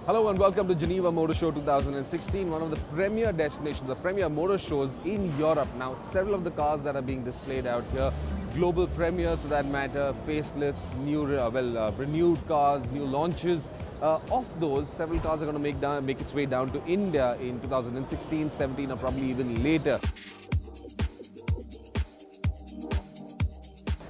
Hello and welcome to Geneva Motor Show 2016, one of the premier destinations, the premier motor shows in Europe. Now, several of the cars that are being displayed out here, global premieres for that matter, facelifts, renewed cars, new launches. Of those, several cars are going to make its way down to India in 2016, 17 or probably even later.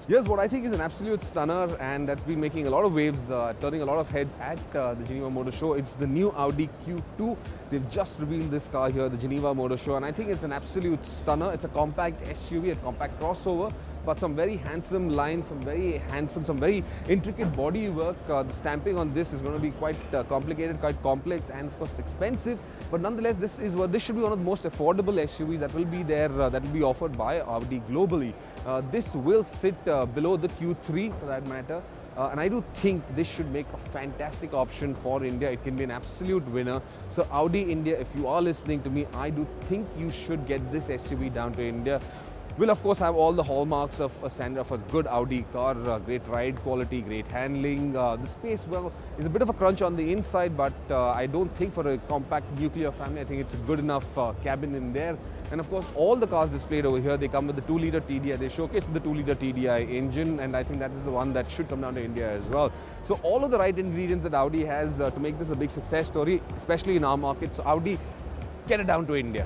Here's what I think is an absolute stunner and that's been making a lot of waves, turning a lot of heads at the Geneva Motor Show. It's the new Audi Q2. They've just revealed this car here, the Geneva Motor Show, and I think it's an absolute stunner. It's a compact SUV, a compact crossover, but some very handsome lines, some very intricate body work. The stamping on this is going to be quite complicated, quite complex, and of course expensive. But nonetheless, this should be one of the most affordable SUVs that will be there, that will be offered by Audi globally. This will sit below the Q3 for that matter. And I do think this should make a fantastic option for India. It can be an absolute winner. So Audi India, if you are listening to me, I do think you should get this SUV down to India. Will of course have all the hallmarks of a good Audi car, great ride quality, great handling. The space, well, is a bit of a crunch on the inside, but I don't think for a compact nuclear family, I think it's a good enough cabin in there. And of course, all the cars displayed over here, they come with the 2-liter TDI. They showcase the 2-liter TDI engine, and I think that is the one that should come down to India as well. So all of the right ingredients that Audi has to make this a big success story, especially in our market. So Audi, get it down to India.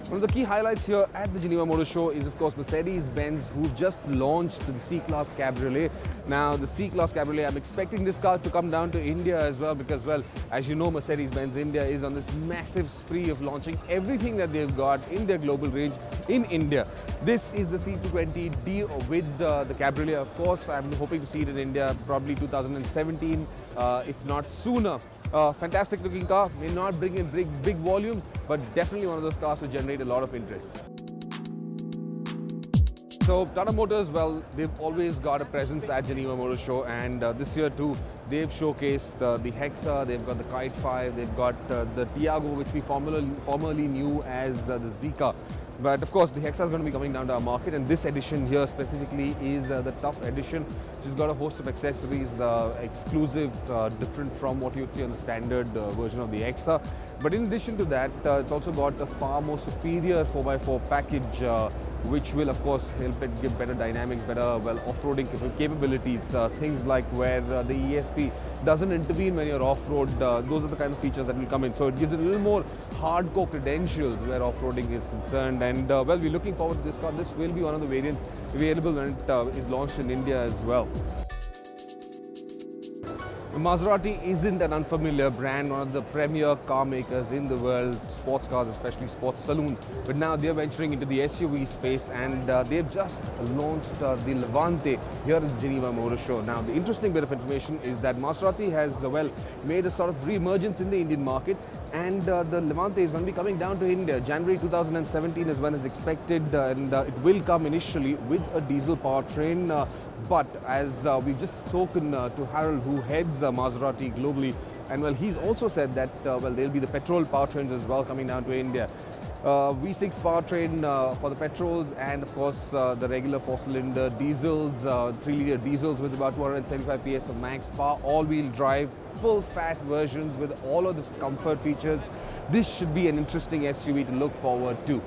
One of the key highlights here at the Geneva Motor Show is, of course, Mercedes-Benz, who've just launched the C-Class Cabriolet. Now, the C-Class Cabriolet, I'm expecting this car to come down to India as well because, well, as you know, Mercedes-Benz India is on this massive spree of launching everything that they've got in their global range in India. This is the C220D with the Cabriolet, of course. I'm hoping to see it in India probably 2017, if not sooner. Fantastic looking car, may not bring in big volumes, but definitely one of those cars to generate a lot of interest. So Tata Motors, well, they've always got a presence at Geneva Motor Show, and this year too, they've showcased the Hexa, they've got the Kite 5, they've got the Tiago, which we formerly knew as the Zika. But of course, the Hexa is going to be coming down to our market, and this edition here specifically is the Tough edition, which has got a host of accessories, exclusive, different from what you'd see on the standard version of the Hexa. But in addition to that, it's also got a far more superior 4x4 package, which will of course help it give better dynamics, better off-roading capabilities, things like where the ESP doesn't intervene when you're off-road. Those are the kind of features that will come in. So it gives it a little more hardcore credentials where off-roading is concerned. And well, we're looking forward to this car. This will be one of the variants available when it is launched in India as well. Maserati isn't an unfamiliar brand, one of the premier car makers in the world, sports cars, especially sports saloons. But now they're venturing into the SUV space, and they've just launched the Levante here at the Geneva Motor Show. Now, the interesting bit of information is that Maserati has, made a sort of re-emergence in the Indian market, and the Levante is going to be coming down to India. January 2017 is when it's expected, and it will come initially with a diesel powertrain. But as we've just spoken to Harold, who heads Maserati globally, and well, he's also said that there'll be the petrol powertrains as well coming down to India. V6 powertrain for the petrols, and of course the regular 4-cylinder diesels, 3-liter diesels with about 275 PS of max power, all-wheel drive, full-fat versions with all of the comfort features. This should be an interesting SUV to look forward to.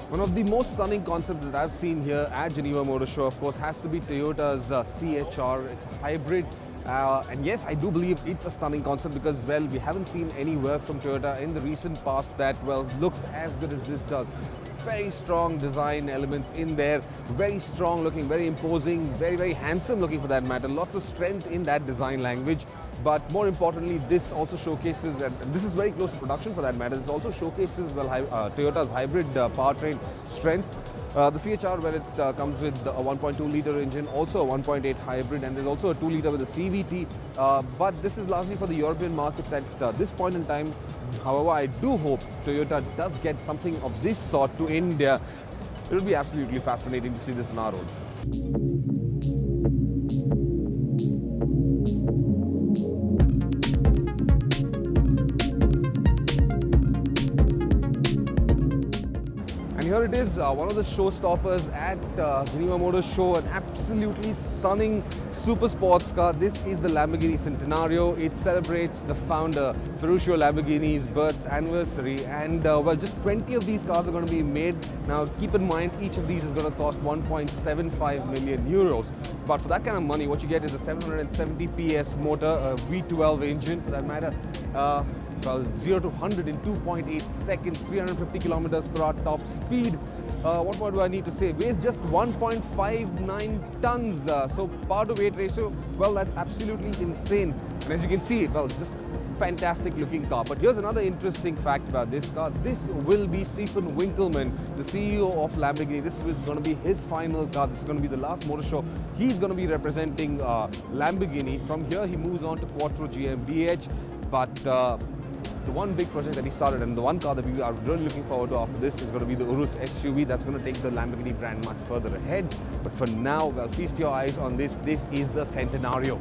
One of the most stunning concepts that I've seen here at Geneva Motor Show, of course, has to be Toyota's CHR. It's a hybrid. And yes, I do believe it's a stunning concept because, well, we haven't seen any work from Toyota in the recent past that, well, looks as good as this does. Very strong design elements in there, very strong looking, very imposing, very handsome looking for that matter. Lots of strength in that design language. But more importantly, this also showcases, and this is very close to production for that matter, this also showcases Toyota's hybrid powertrain strengths. The CHR, well, it comes with a 1.2-liter engine, also a 1.8 hybrid, and there's also a 2-liter with a CVT. But this is largely for the European markets at this point in time. However, I do hope Toyota does get something of this sort to India. It will be absolutely fascinating to see this on our roads. here it is, one of the showstoppers at Geneva Motors Show, an absolutely stunning super sports car. This is the Lamborghini Centenario. It celebrates the founder, Ferruccio Lamborghini's birth anniversary, and well, just 20 of these cars are going to be made. Now, keep in mind, each of these is going to cost 1.75 million euros. But for that kind of money, what you get is a 770 PS motor, a V12 engine for that matter. Well, 0 to 100 in 2.8 seconds, 350 kilometers per hour top speed. What more do I need to say? Weighs just 1.59 tons. So power to weight ratio, well, that's absolutely insane. And as you can see, well, just fantastic looking car. But here's another interesting fact about this car. This will be Stephen Winkelmann, the CEO of Lamborghini. This is going to be his final car. This is going to be the last motor show. He's going to be representing Lamborghini. From here, he moves on to Quattro GmbH. But the one big project that he started, and the one car that we are really looking forward to after this, is going to be the Urus SUV. That's going to take the Lamborghini brand much further ahead. But for now, well, feast your eyes on this. This is the Centenario.